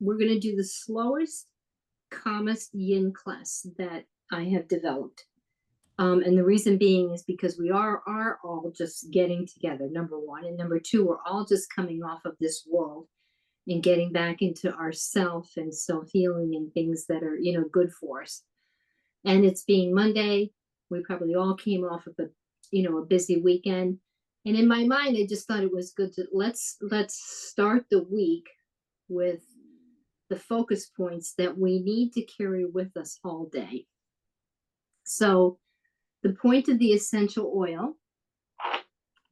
we're going to do the slowest, calmest yin class that I have developed. And the reason being is because we are all just getting together, number one. And number two, we're all just coming off of this world and getting back into ourself and self-healing and things that are, good for us. And it's being Monday. We probably all came off of a busy weekend. And in my mind, I just thought it was good to let's start the week with the focus points that we need to carry with us all day. So the point of the essential oil,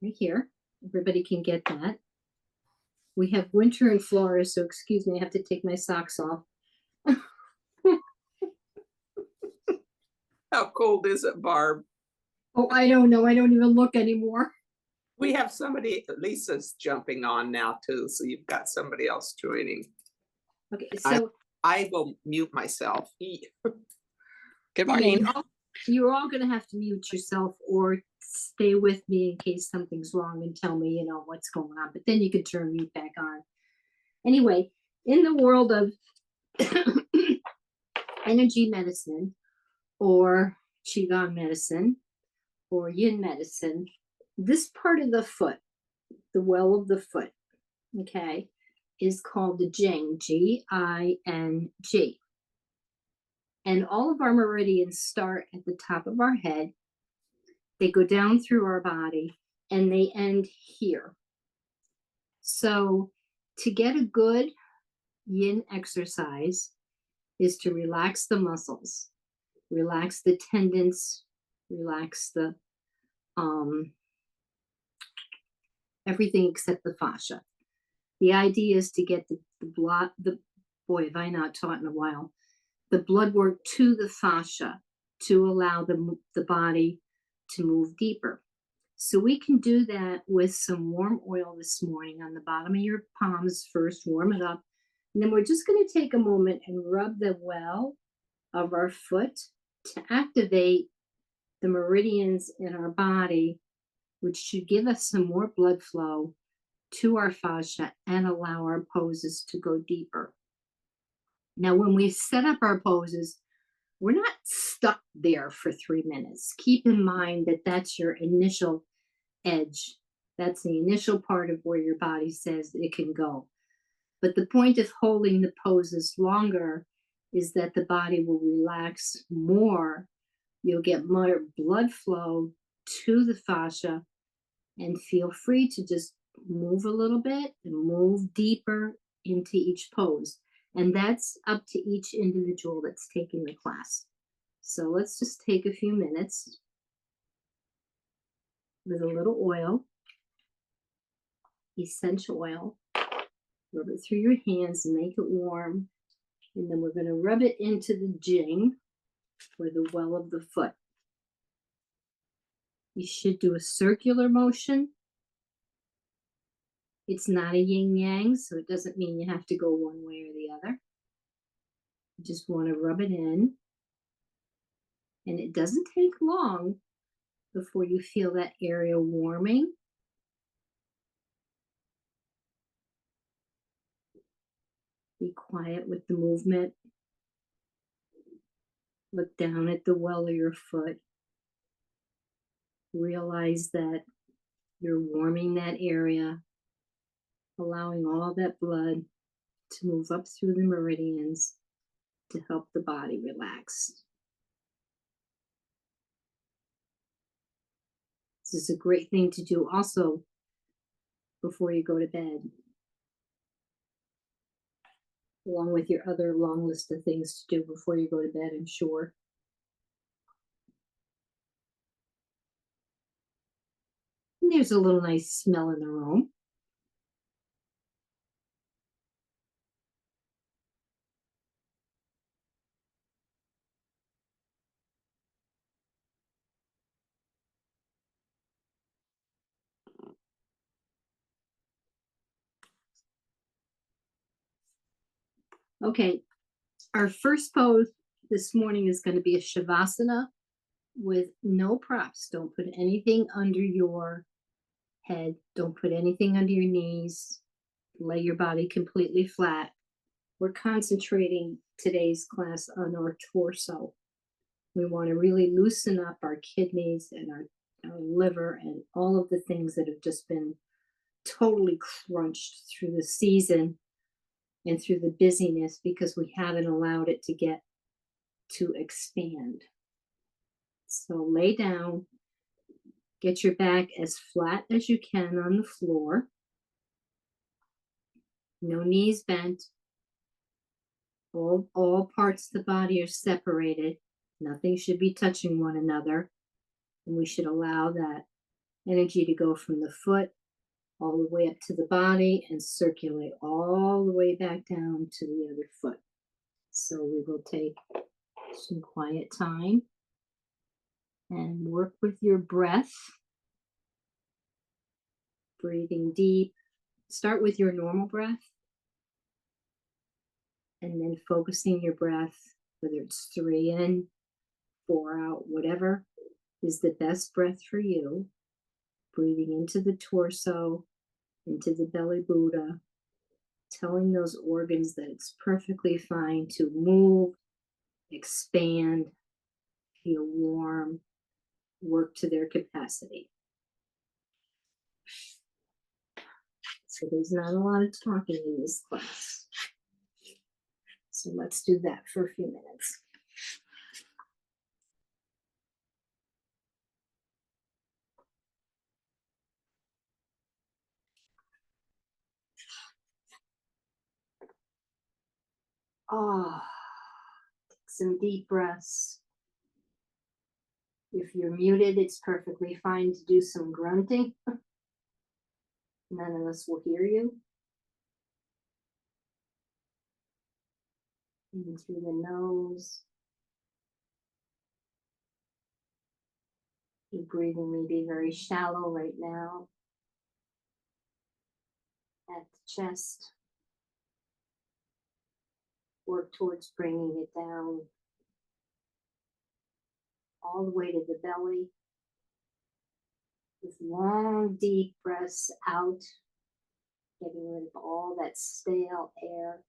right here, everybody can get that. We have winter in Florida, so excuse me, I have to take my socks off. How cold is it, Barb? Oh, I don't know. I don't even look anymore. We have somebody, Lisa's jumping on now too, so you've got somebody else joining. Okay, so I will mute myself. Good morning. You're all going to have to mute yourself or stay with me in case something's wrong and tell me, what's going on. But then you can turn mute back on. Anyway, in the world of energy medicine or Qigong medicine or Yin medicine, this part of the foot, the well of the foot, okay, is called the Jing, G-I-N-G. And all of our meridians start at the top of our head. They go down through our body and they end here. So to get a good yin exercise is to relax the muscles, relax the tendons, relax the everything except the fascia. The idea is to get the boy, have I not taught in a while, the blood work to the fascia to allow the body to move deeper. So we can do that with some warm oil this morning on the bottom of your palms first, warm it up. And then we're just going to take a moment and rub the well of our foot to activate the meridians in our body, which should give us some more blood flow to our fascia and allow our poses to go deeper. Now, when we set up our poses, we're not stuck there for 3 minutes. Keep in mind that that's your initial edge. That's the initial part of where your body says it can go. But the point of holding the poses longer is that the body will relax more. You'll get more blood flow to the fascia and feel free to just move a little bit and move deeper into each pose. And that's up to each individual that's taking the class. So let's just take a few minutes with a little oil, essential oil, rub it through your hands and make it warm. And then we're going to rub it into the jing, or the well of the foot. You should do a circular motion. It's not a yin yang, so it doesn't mean you have to go one way or the other. You just want to rub it in. And it doesn't take long before you feel that area warming. Be quiet with the movement. Look down at the well of your foot. Realize that you're warming that area, allowing all that blood to move up through the meridians to help the body relax. This is a great thing to do also before you go to bed, along with your other long list of things to do before you go to bed, I'm sure. And there's a little nice smell in the room. Okay, our first pose this morning is going to be a Shavasana with no props. Don't put anything under your head. Don't put anything under your knees. Lay your body completely flat. we're concentrating today's class on our torso. We want to really loosen up our kidneys and our liver and all of the things that have just been totally crunched through the season and through the busyness because we haven't allowed it to get to expand. So lay down, get your back as flat as you can on the floor. No knees bent. All parts of the body are separated. Nothing should be touching one another. And we should allow that energy to go from the foot all the way up to the body and circulate all the way back down to the other foot. So we will take some quiet time and work with your breath. Breathing deep. Start with your normal breath. And then focusing your breath, whether it's 3 in, 4 out, whatever is the best breath for you. Breathing into the torso, into the belly Buddha, telling those organs that it's perfectly fine to move, expand, feel warm, work to their capacity. So there's not a lot of talking in this class. So let's do that for a few minutes. Take some deep breaths. If you're muted, it's perfectly fine to do some grunting. None of us will hear you. In through the nose. Your breathing may be very shallow right now. At the chest. Work towards bringing it down all the way to the belly. With long, deep breaths out, getting rid of all that stale air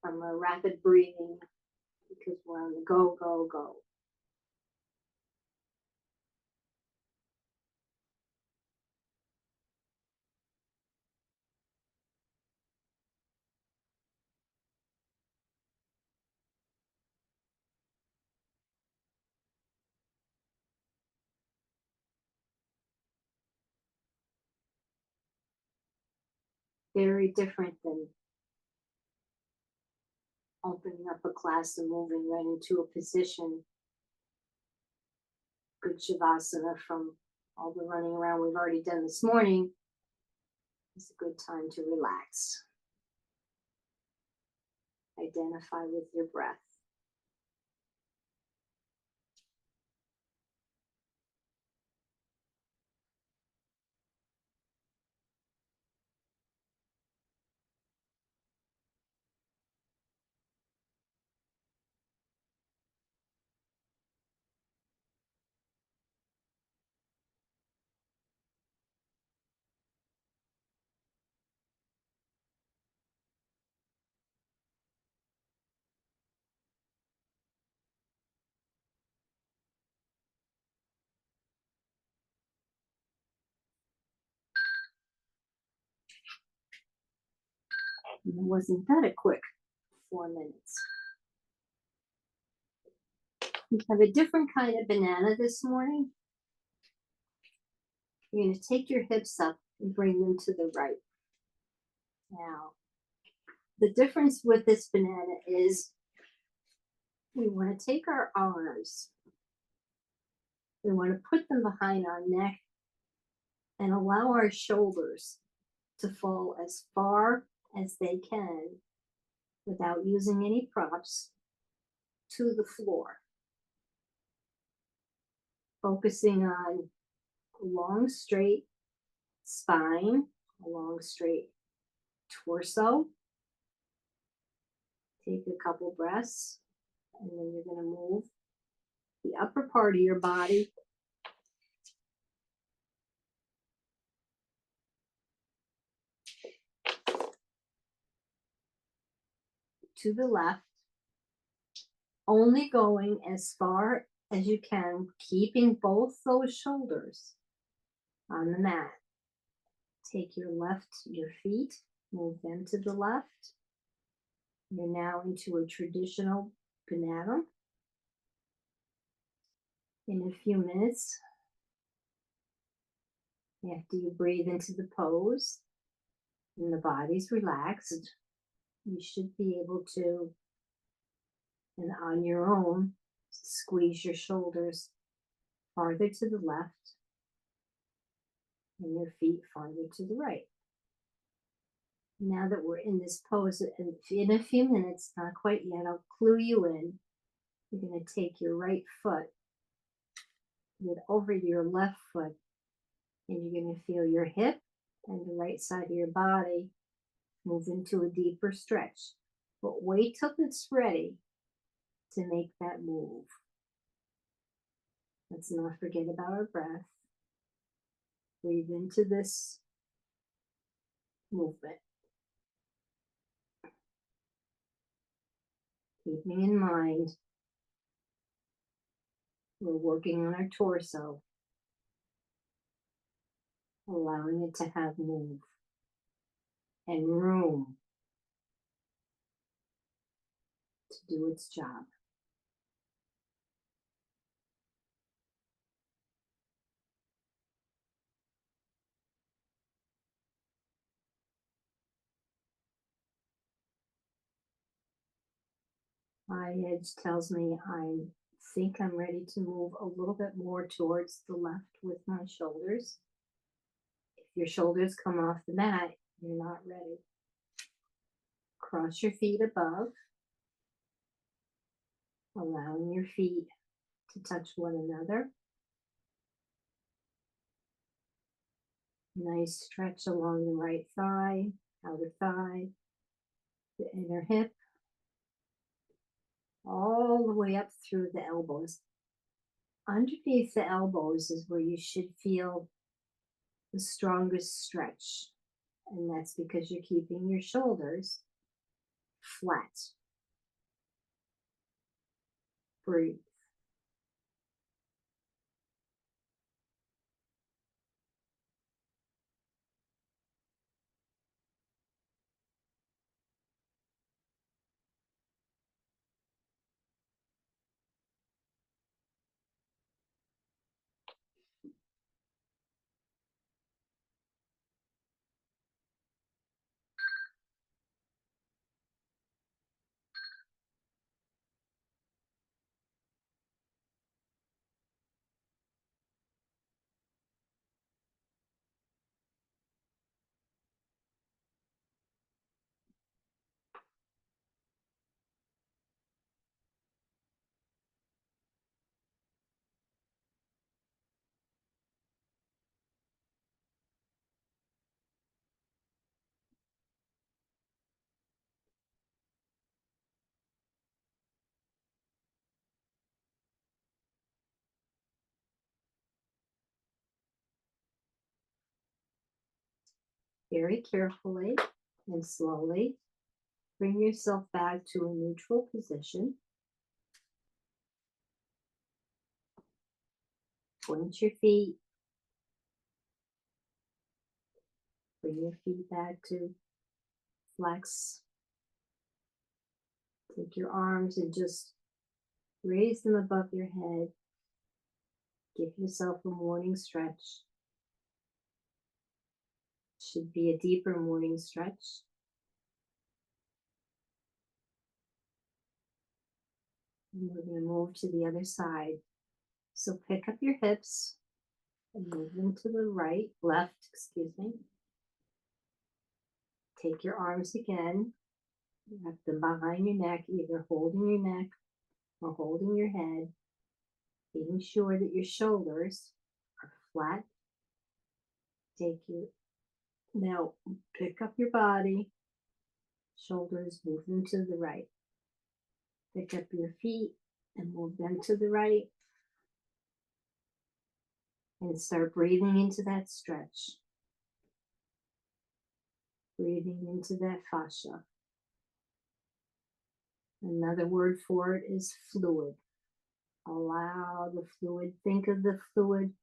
from our rapid breathing because we're on the go, go, go. Very different than opening up a class and moving right into a position. Good Shavasana from all the running around we've already done this morning. It's a good time to relax. Identify with your breath. And it wasn't that a quick 4 minutes. We have a different kind of banana this morning. You're going to take your hips up and bring them to the right. Now, the difference with this banana is we want to take our arms, we want to put them behind our neck and allow our shoulders to fall as far as they can without using any props to the floor. Focusing on a long, straight spine, a long, straight torso. Take a couple breaths, and then you're going to move the upper part of your body to the left, only going as far as you can, keeping both those shoulders on the mat. Take your feet, move them to the left. You're now into a traditional banana. In a few minutes, after you breathe into the pose and the body's relaxed, you should be able to, and on your own, squeeze your shoulders farther to the left and your feet farther to the right. Now that we're in this pose, and in a few minutes, not quite yet, I'll clue you in. You're going to take your right foot, put it over your left foot, and you're going to feel your hip and the right side of your body move into a deeper stretch. But wait till it's ready to make that move. Let's not forget about our breath. Breathe into this movement. Keeping in mind, we're working on our torso, allowing it to have move and room to do its job. My edge tells me I think I'm ready to move a little bit more towards the left with my shoulders. If your shoulders come off the mat, you're not ready. Cross your feet above, allowing your feet to touch one another. Nice stretch along the right thigh, outer thigh, the inner hip, all the way up through the elbows. Underneath the elbows is where you should feel the strongest stretch, and that's because you're keeping your shoulders flat. Breathe. Very carefully and slowly bring yourself back to a neutral position. Point your feet. Bring your feet back to flex. Take your arms and just raise them above your head. Give yourself a morning stretch. Should be a deeper morning stretch. And we're going to move to the other side. So pick up your hips and move them to the left, excuse me. Take your arms again, wrap them behind your neck, either holding your neck or holding your head, making sure that your shoulders are flat. Now pick up your body, shoulders, move them to the right. Pick up your feet and move them to the right. And start breathing into that stretch. Breathing into that fascia. Another word for it is fluid. Allow the fluid, think of the fluid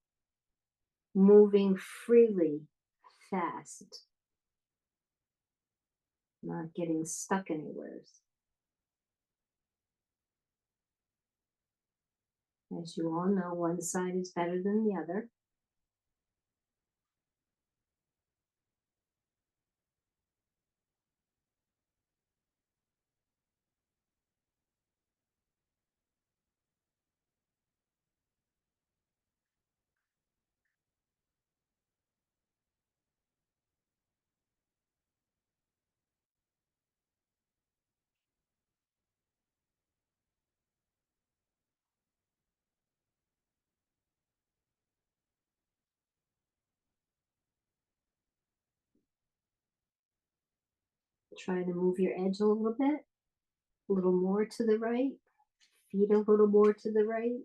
moving freely, fast, not getting stuck anywhere. As you all know, one side is better than the other. Try to move your edge a little bit, a little more to the right, feet a little more to the right,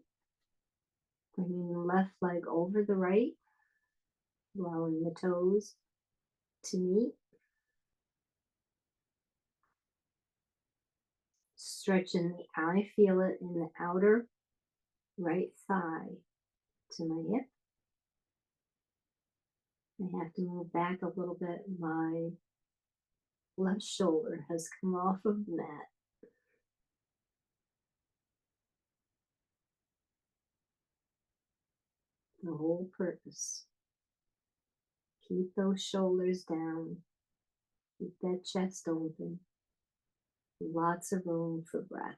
bringing the left leg over the right, allowing the toes to meet, stretching the I feel it in the outer right thigh to my hip. I have to move back a little bit. My left shoulder has come off of the mat. The whole purpose. Keep those shoulders down. Keep that chest open. Lots of room for breath.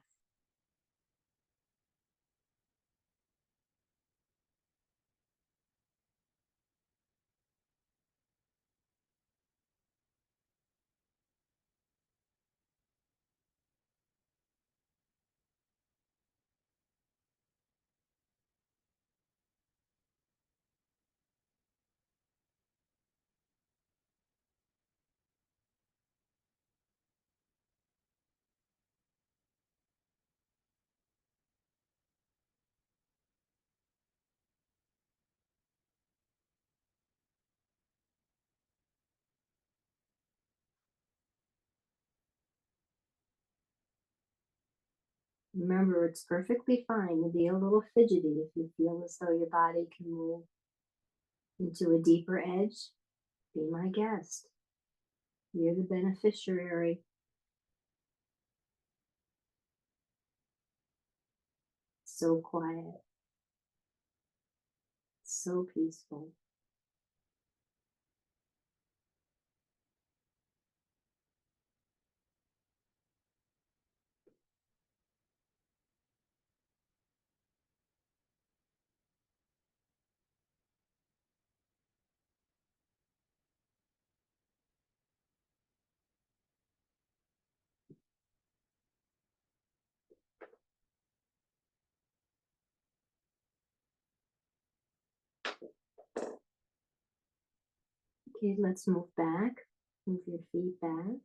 Remember, it's perfectly fine to be a little fidgety if you feel as though your body can move into a deeper edge. Be my guest. You're the beneficiary. So quiet. So peaceful. Okay, let's move back. Move your feet back.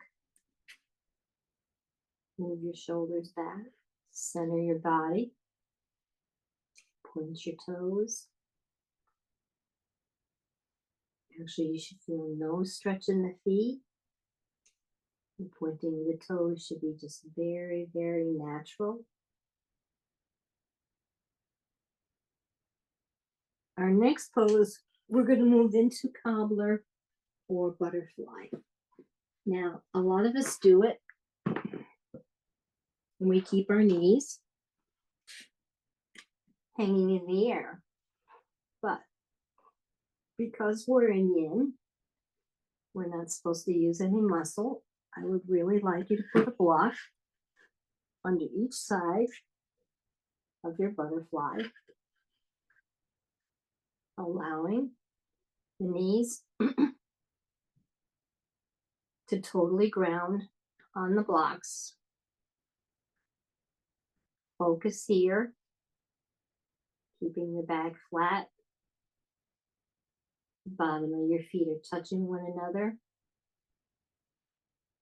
Move your shoulders back. Center your body. Point your toes. Actually, you should feel no stretch in the feet. And pointing the toes should be just very, very natural. Our next pose, we're going to move into cobbler or butterfly. Now, a lot of us do it when we keep our knees hanging in the air. But because we're in yin, we're not supposed to use any muscle. I would really like you to put a block under each side of your butterfly, allowing the knees to totally ground on the blocks. Focus here, keeping your back flat. The bottom of your feet are touching one another.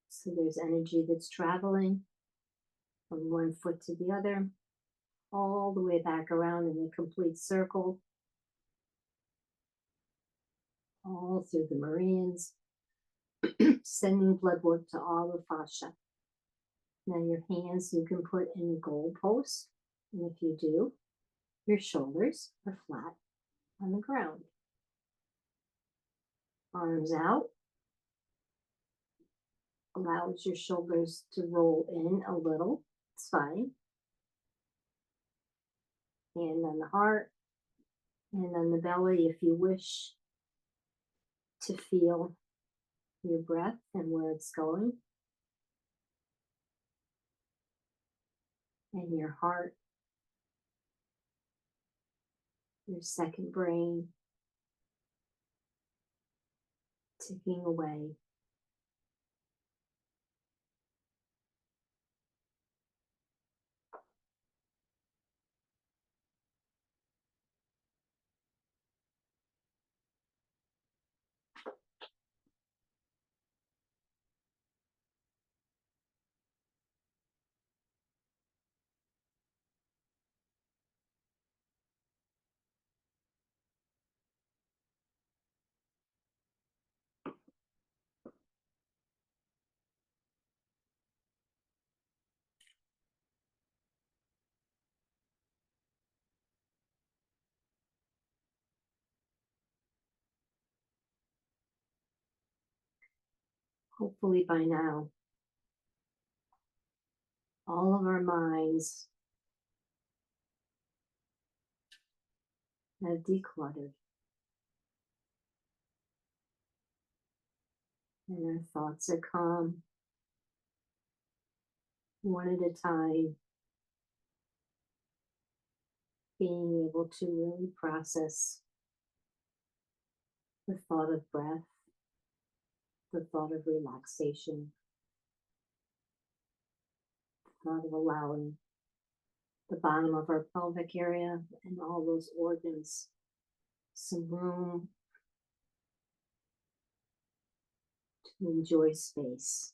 So there's energy that's traveling from one foot to the other, all the way back around in a complete circle, all through the meridians, sending blood work to all the fascia. Now your hands you can put in a goalpost, and if you do, your shoulders are flat on the ground. Arms out. Allows your shoulders to roll in a little. It's fine. Hand on the heart, hand on the belly if you wish to feel your breath and where it's going. And your heart, your second brain, ticking away. Hopefully by now, all of our minds have decluttered and our thoughts are calm, one at a time, being able to really process the thought of breath, the thought of relaxation, the thought of allowing the bottom of our pelvic area and all those organs some room to enjoy space.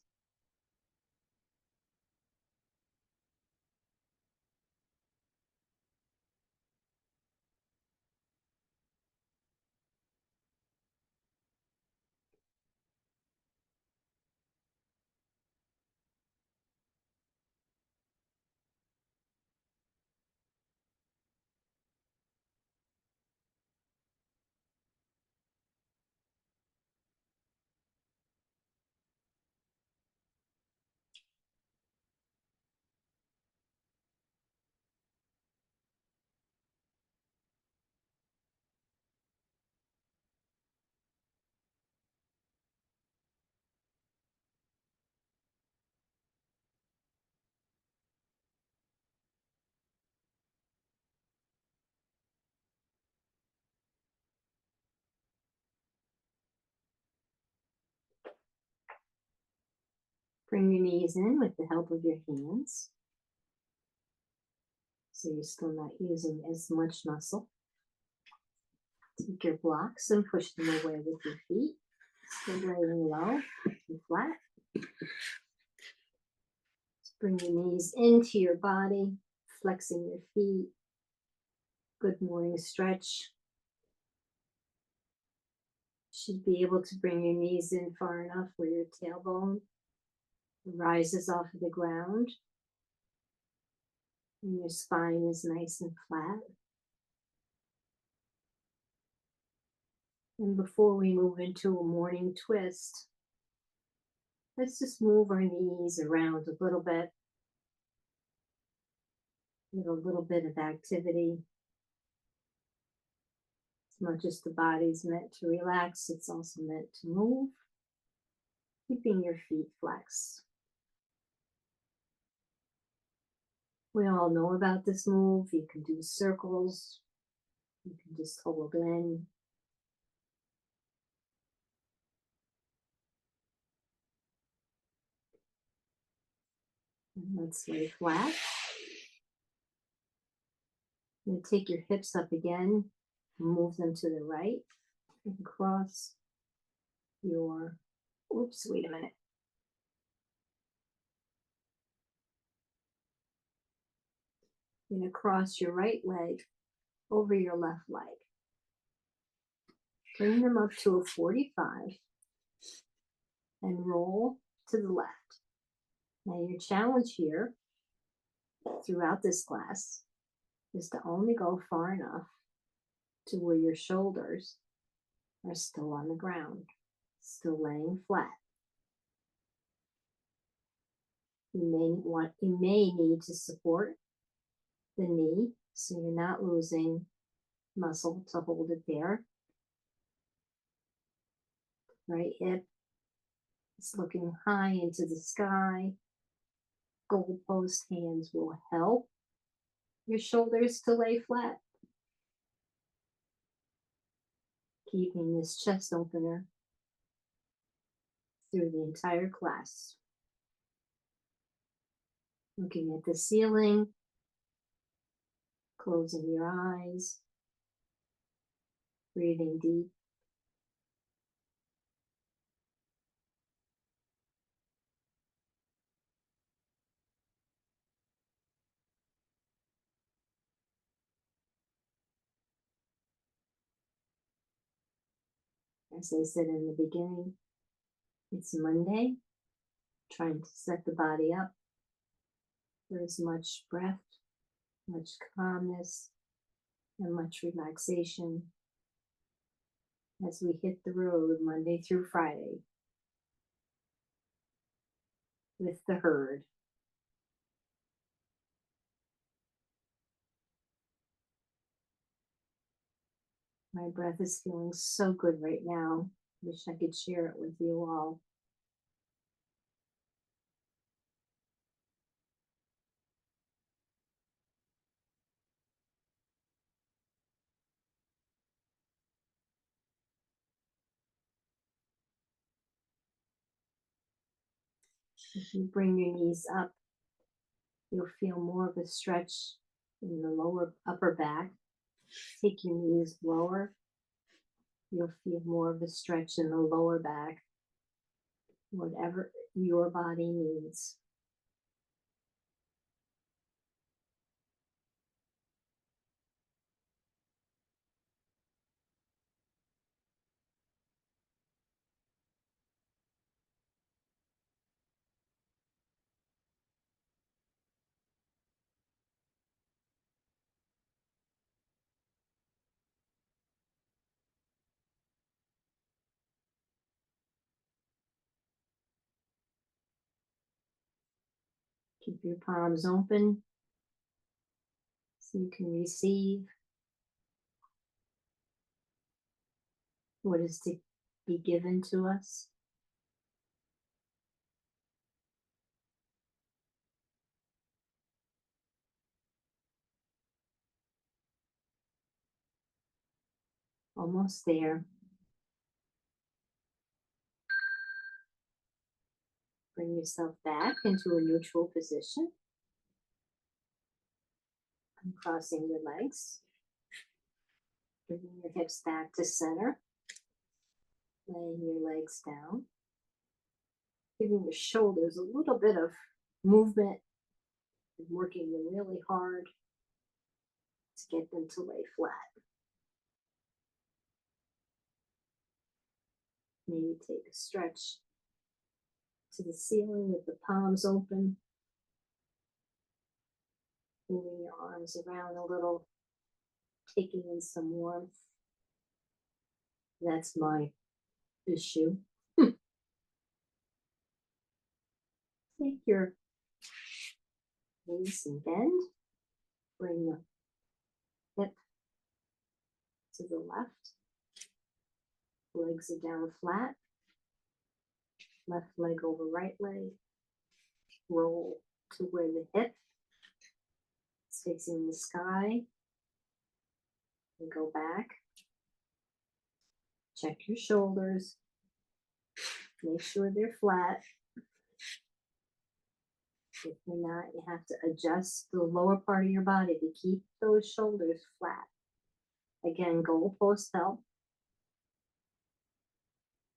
Bring your knees in with the help of your hands. So you're still not using as much muscle. Take your blocks and push them away with your feet. Still laying low and flat. Just bring your knees into your body, flexing your feet. Good morning stretch. Should be able to bring your knees in far enough where your tailbone rises off of the ground and your spine is nice and flat. And before we move into a morning twist, let's just move our knees around a little bit. Get a little bit of activity. As much as the body's meant to relax, it's also meant to move. Keeping your feet flexed. We all know about this move. You can do circles. You can just hold in. And let's lay flat. And take your hips up again. Move them to the right. And cross your, oops, wait a minute. You're going to cross your right leg over your left leg. Bring them up to a 45 and roll to the left. Now, your challenge here throughout this class is to only go far enough to where your shoulders are still on the ground, still laying flat. You may need to support the knee so you're not losing muscle to hold it there. Right hip is looking high into the sky. Goalpost hands will help your shoulders to lay flat. Keeping this chest opener through the entire class. Looking at the ceiling, closing your eyes, breathing deep. As I said in the beginning, it's Monday, trying to set the body up for as much breath, much calmness, and much relaxation as we hit the road Monday through Friday with the herd. My breath is feeling so good right now. Wish I could share it with you all. If you bring your knees up, you'll feel more of a stretch in the upper back. Take your knees lower. You'll feel more of a stretch in the lower back, whatever your body needs. Keep your palms open so you can receive what is to be given to us. Almost there. Bring yourself back into a neutral position. Crossing your legs. Bringing your hips back to center. Laying your legs down. Giving your shoulders a little bit of movement. And working them really hard to get them to lay flat. Maybe take a stretch to the ceiling with the palms open. Moving your arms around a little, taking in some warmth. That's my issue. Take your knees and bend. Bring the hip to the left. Legs are down flat. Left leg over right leg. Roll to where the hip is facing the sky. And go back. Check your shoulders. Make sure they're flat. If they're not, you have to adjust the lower part of your body to keep those shoulders flat. Again, goalpost help.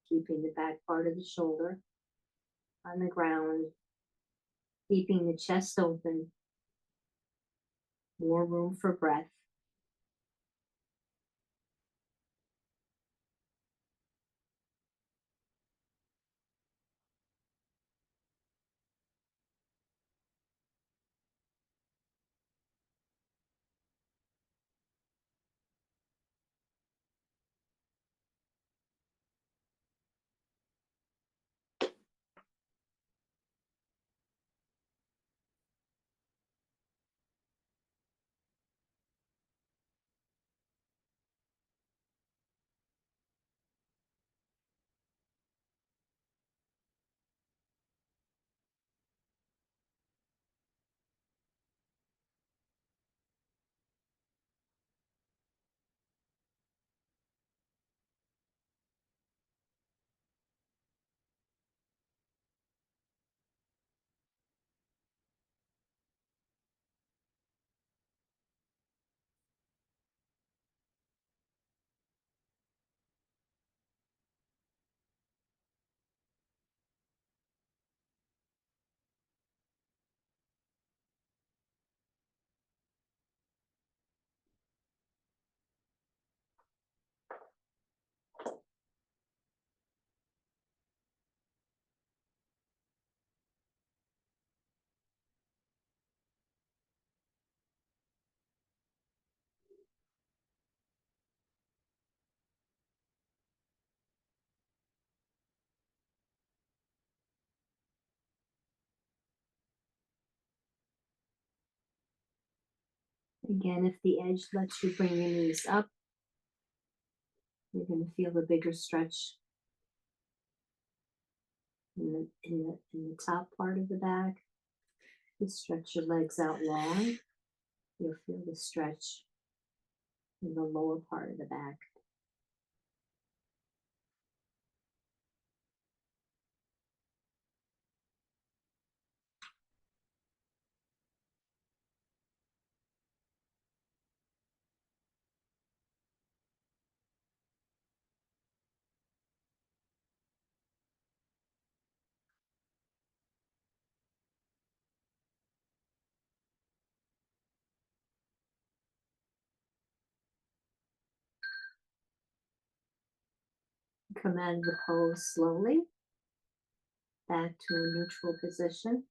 Keeping the back part of the shoulder on the ground. Keeping the chest open. More room for breath. Again, if the edge lets you bring your knees up, you're going to feel the bigger stretch in the top part of the back. You stretch your legs out long, you'll feel the stretch in the lower part of the back. Come out of the pose slowly, back to a neutral position.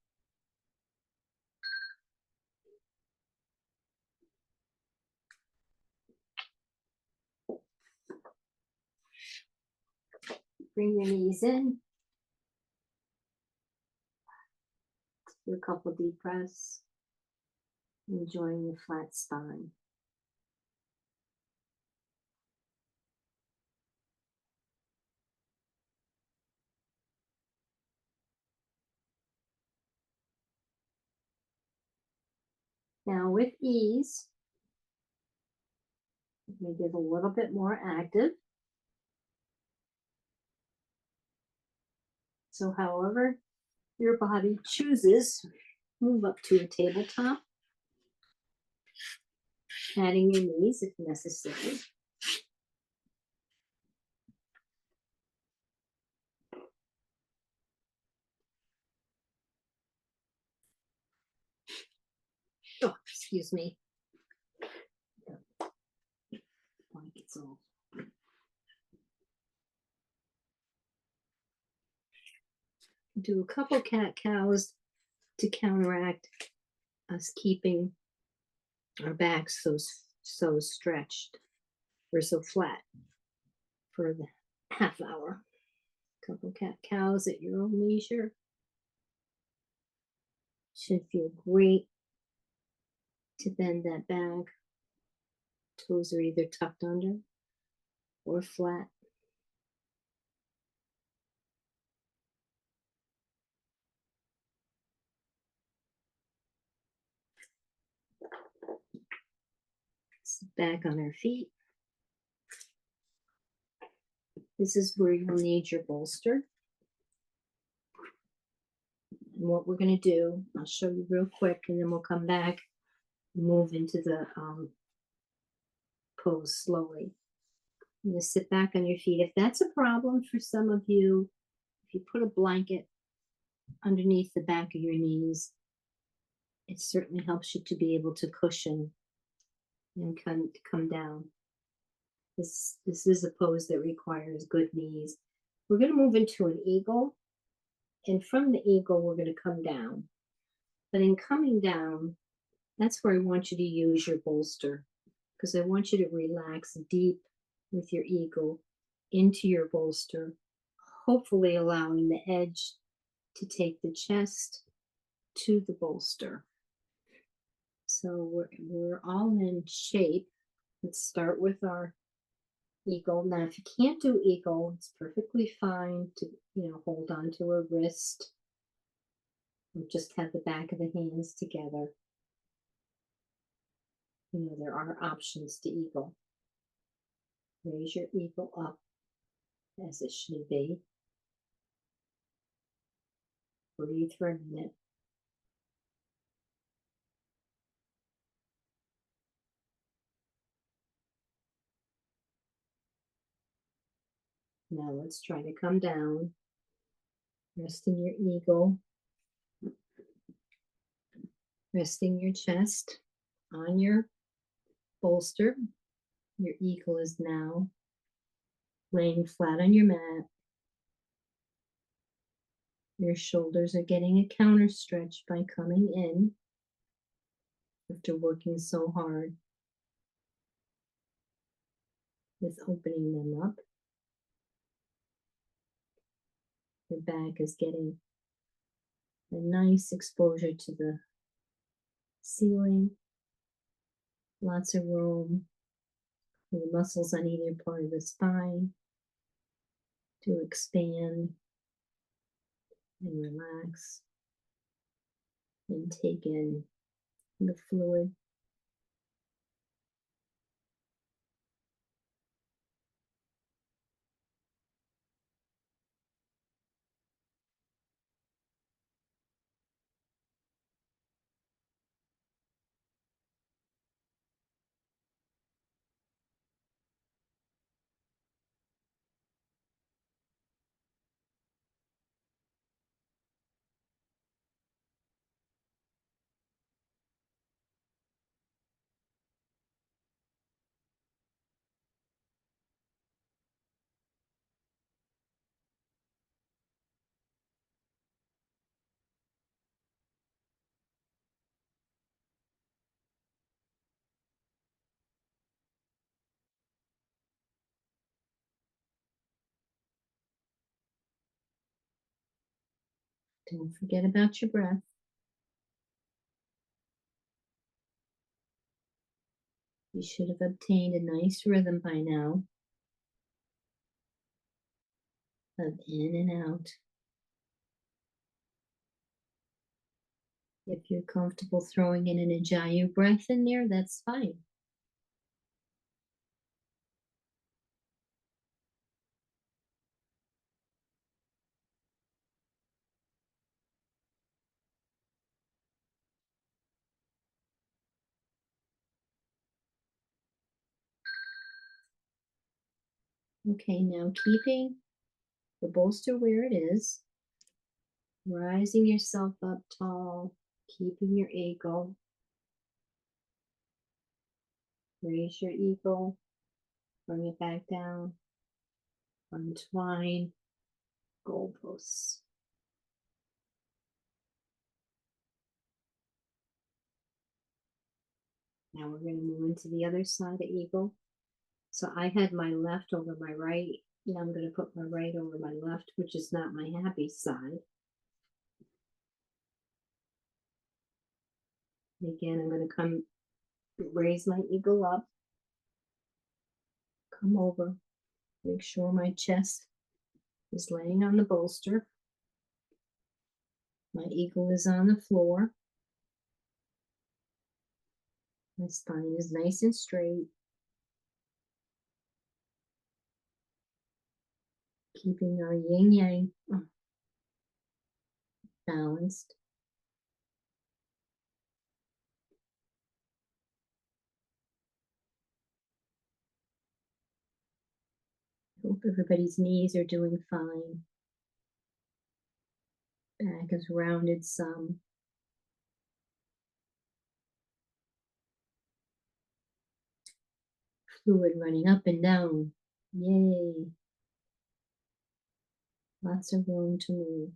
Bring your knees in. Do a couple deep breaths, enjoying your flat spine. Now with ease, we get a little bit more active. So however your body chooses, move up to a tabletop, adding your knees if necessary. Oh, excuse me. Blankets all. Do a couple cat cows to counteract us keeping our backs so stretched or so flat for the half hour. Couple cat cows at your own leisure. Should feel great to bend that back. Toes are either tucked under or flat. Sit back on our feet. This is where you'll need your bolster. And what we're going to do, I'll show you real quick, and then we'll come back and move into the pose slowly. I'm going to sit back on your feet. If that's a problem for some of you, if you put a blanket underneath the back of your knees, it certainly helps you to be able to cushion and come down. This is a pose that requires good knees. We're going to move into an eagle, and from the eagle, we're going to come down. But in coming down, that's where I want you to use your bolster, because I want you to relax deep with your eagle into your bolster, hopefully allowing the edge to take the chest to the bolster. So we're all in shape. Let's start with our eagle. Now, if you can't do eagle, it's perfectly fine to, hold on to a wrist or just have the back of the hands together. There are options to eagle. Raise your eagle up as it should be. Breathe for a minute. Now let's try to come down. Resting your eagle. Resting your chest on your bolster. Your eagle is now laying flat on your mat. Your shoulders are getting a counter stretch by coming in after working so hard with opening them up. Your back is getting a nice exposure to the ceiling. Lots of room for the muscles on either part of the spine to expand and relax and take in the fluid. Don't forget about your breath. You should have obtained a nice rhythm by now of in and out. If you're comfortable throwing in an Ajayu breath in there, that's fine. Okay, now keeping the bolster where it is, rising yourself up tall, keeping your eagle. Raise your eagle, bring it back down, untwine, goalposts. Now we're going to move into the other side of eagle. So I had my left over my right. Now I'm going to put my right over my left, which is not my happy side. And again, I'm going to come raise my eagle up, come over, make sure my chest is laying on the bolster. My eagle is on the floor. My spine is nice and straight. Keeping our yin yang balanced. Hope everybody's knees are doing fine. Back is rounded some. Fluid running up and down. Yay. Lots of room to move.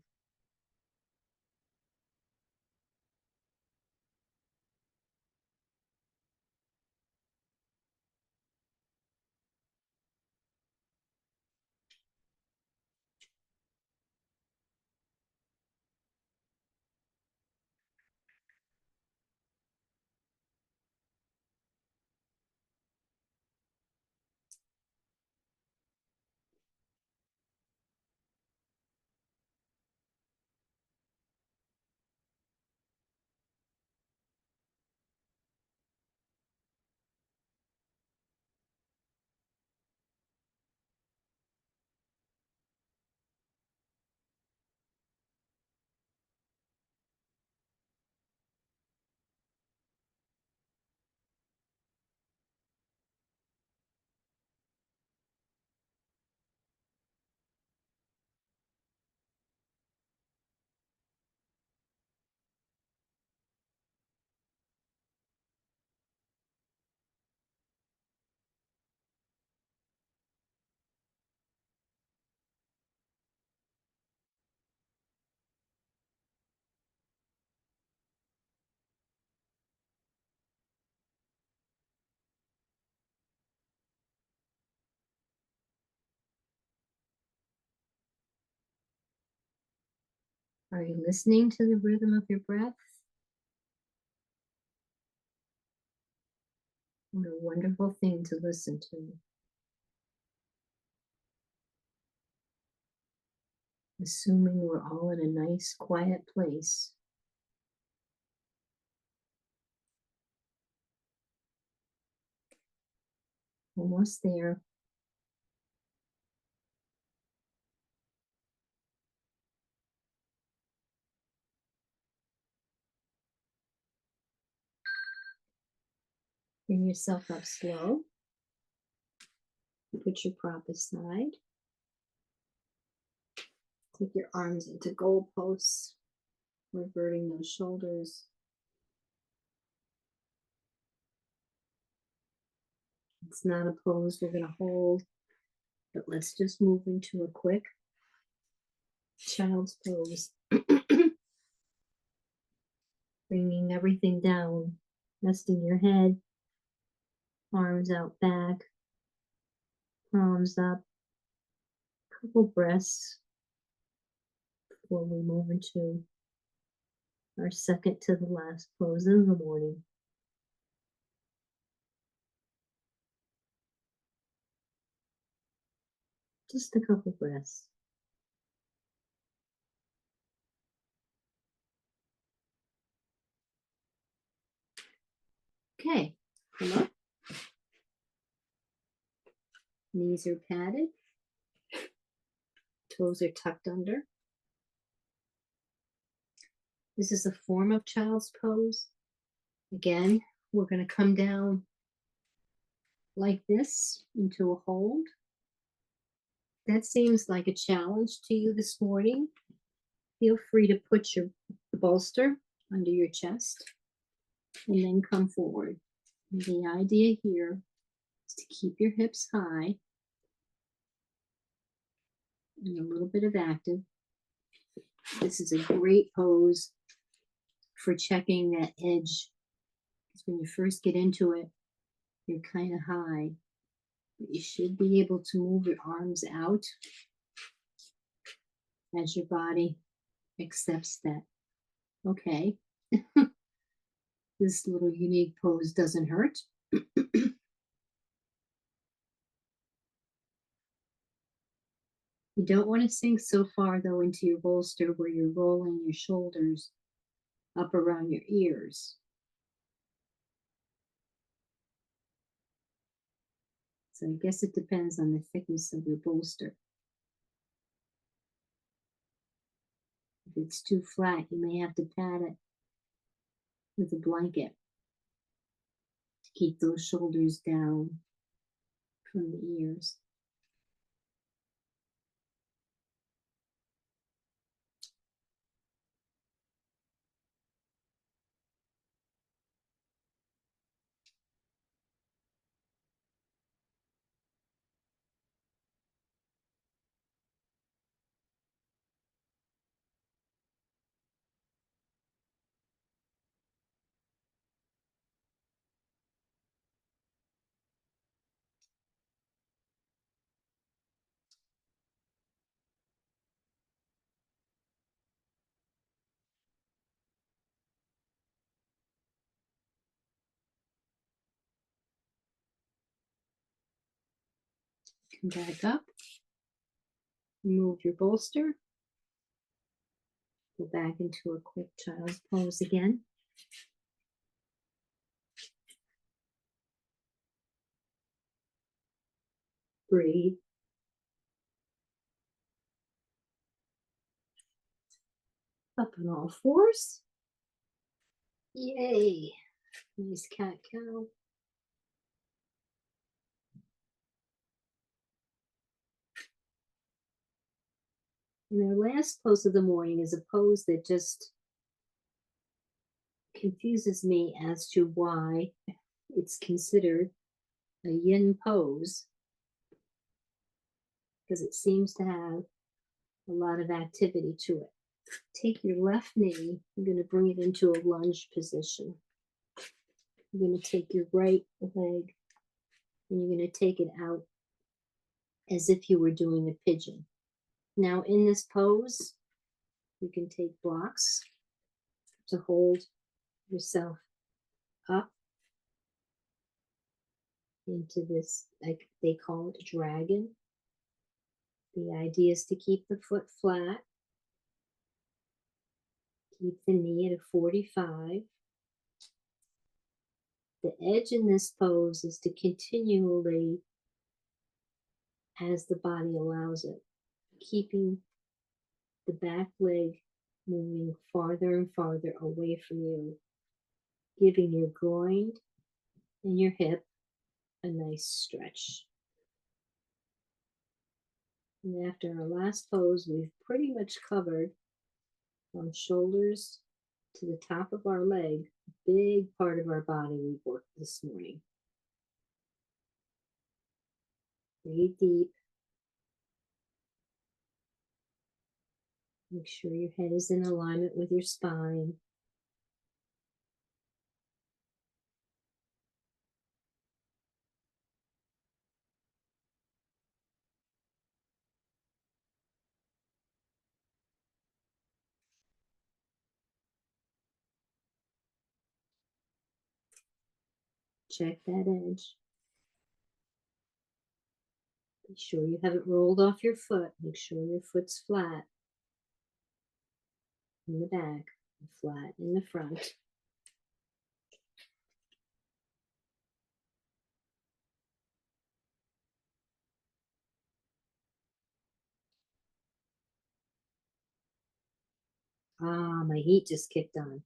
Are you listening to the rhythm of your breath? What a wonderful thing to listen to. Assuming we're all in a nice, quiet place. Almost there. Bring yourself up slow. Put your prop aside. Take your arms into goalposts, reverting those shoulders. It's not a pose we're going to hold, but let's just move into a quick child's pose. Bringing everything down, resting your head, arms out back, palms up, couple breaths before we move into our second to the last pose of the morning. Just a couple breaths. Okay, come up. Knees are padded. Toes are tucked under. This is a form of child's pose. Again, we're going to come down like this into a hold. That seems like a challenge to you this morning. Feel free to put your bolster under your chest and then come forward. And the idea here is to keep your hips high and a little bit of active. This is a great pose for checking that edge. Because when you first get into it, you're kind of high. But you should be able to move your arms out as your body accepts that. Okay, this little unique pose doesn't hurt. You don't want to sink so far, though, into your bolster where you're rolling your shoulders up around your ears. So I guess it depends on the thickness of your bolster. If it's too flat, you may have to pad it with a blanket to keep those shoulders down from the ears. Come back up. Remove your bolster. Go back into a quick child's pose again. Breathe. Up on all fours. Yay. Nice cat-cow. And our last pose of the morning is a pose that just confuses me as to why it's considered a yin pose, because it seems to have a lot of activity to it. Take your left knee, you're going to bring it into a lunge position. You're going to take your right leg and you're going to take it out as if you were doing a pigeon. Now in this pose, you can take blocks to hold yourself up. into this, like they call it dragon. The idea is to keep the foot flat, keep the knee at a 45. The edge in this pose is to continually, as the body allows it, keeping the back leg moving farther and farther away from you, giving your groin and your hip a nice stretch. And after our last pose, we've pretty much covered from shoulders to the top of our leg, a big part of our body we've worked this morning. Breathe deep. Make sure your head is in alignment with your spine. Check that edge. Be sure you haven't rolled off your foot. Make sure your foot's flat in the back and flat in the front. Ah, my heat just kicked on.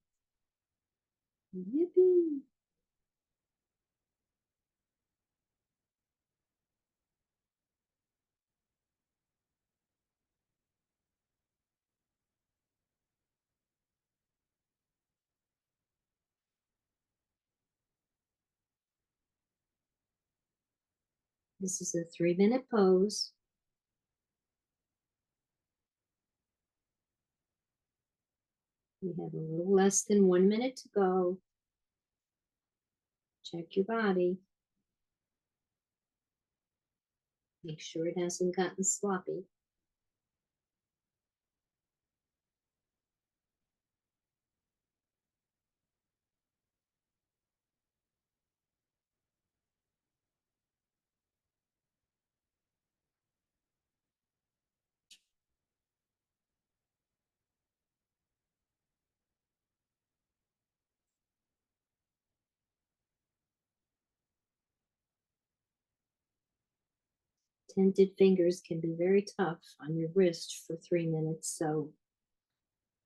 Yippee! This is a 3-minute pose. We have a little less than 1 minute to go. Check your body. Make sure it hasn't gotten sloppy. Tented fingers can be very tough on your wrist for 3 minutes, so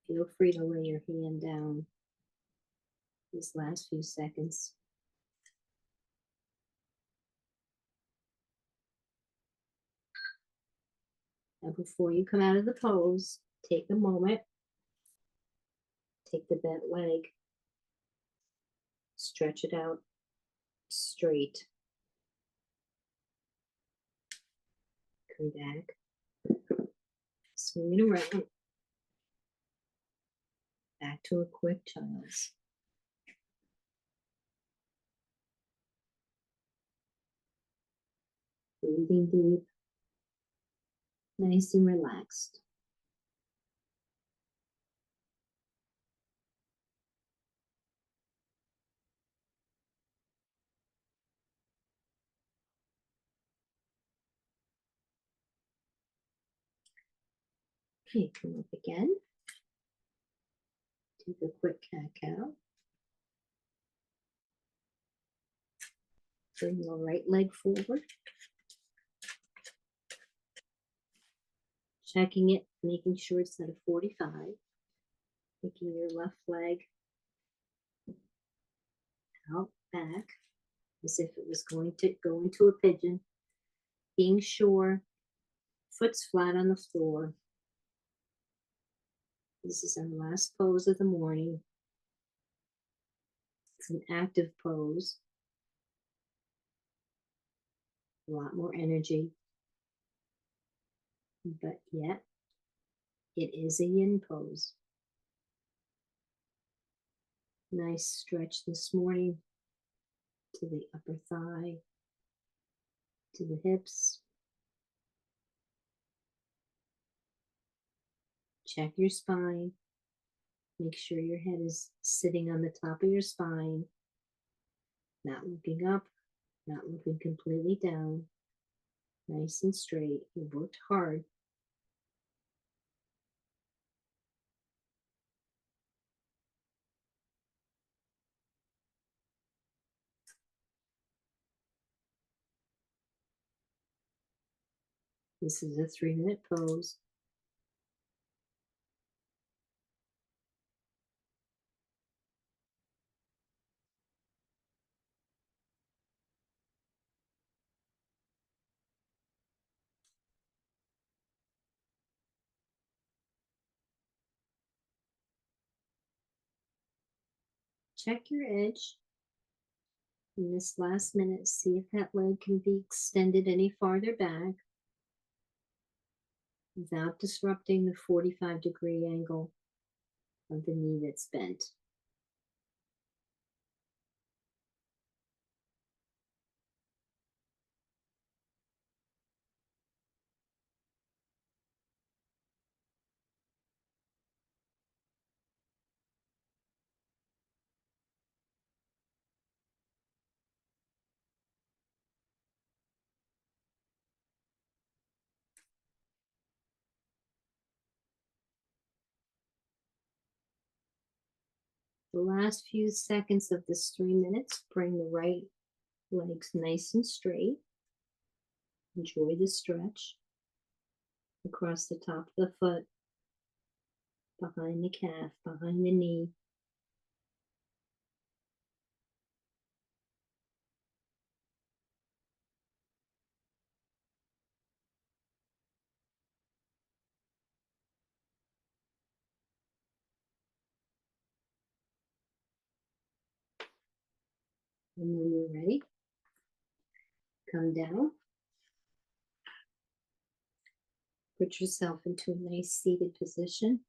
feel free to lay your hand down these last few seconds. Now, before you come out of the pose, take a moment, take the bent leg, stretch it out straight. Come back, swing it around, back to a quick child's. Breathing deep, nice and relaxed. Okay, come up again. Take a quick cat-cow. Bring your right leg forward. Checking it, making sure it's at a 45. Taking your left leg out back as if it was going to go into a pigeon. Being sure foot's flat on the floor. This is our last pose of the morning. It's an active pose. A lot more energy. But yet, it is a yin pose. Nice stretch this morning to the upper thigh, to the hips. Check your spine. Make sure your head is sitting on the top of your spine, not looking up, not moving completely down, nice and straight. You worked hard. This is a 3-minute pose. Check your edge. In this last minute, see if that leg can be extended any farther back without disrupting the 45-degree angle of the knee that's bent. The last few seconds of this 3 minutes, bring the right legs nice and straight. Enjoy the stretch across the top of the foot, behind the calf, behind the knee. And when you're ready, come down. Put yourself into a nice seated position.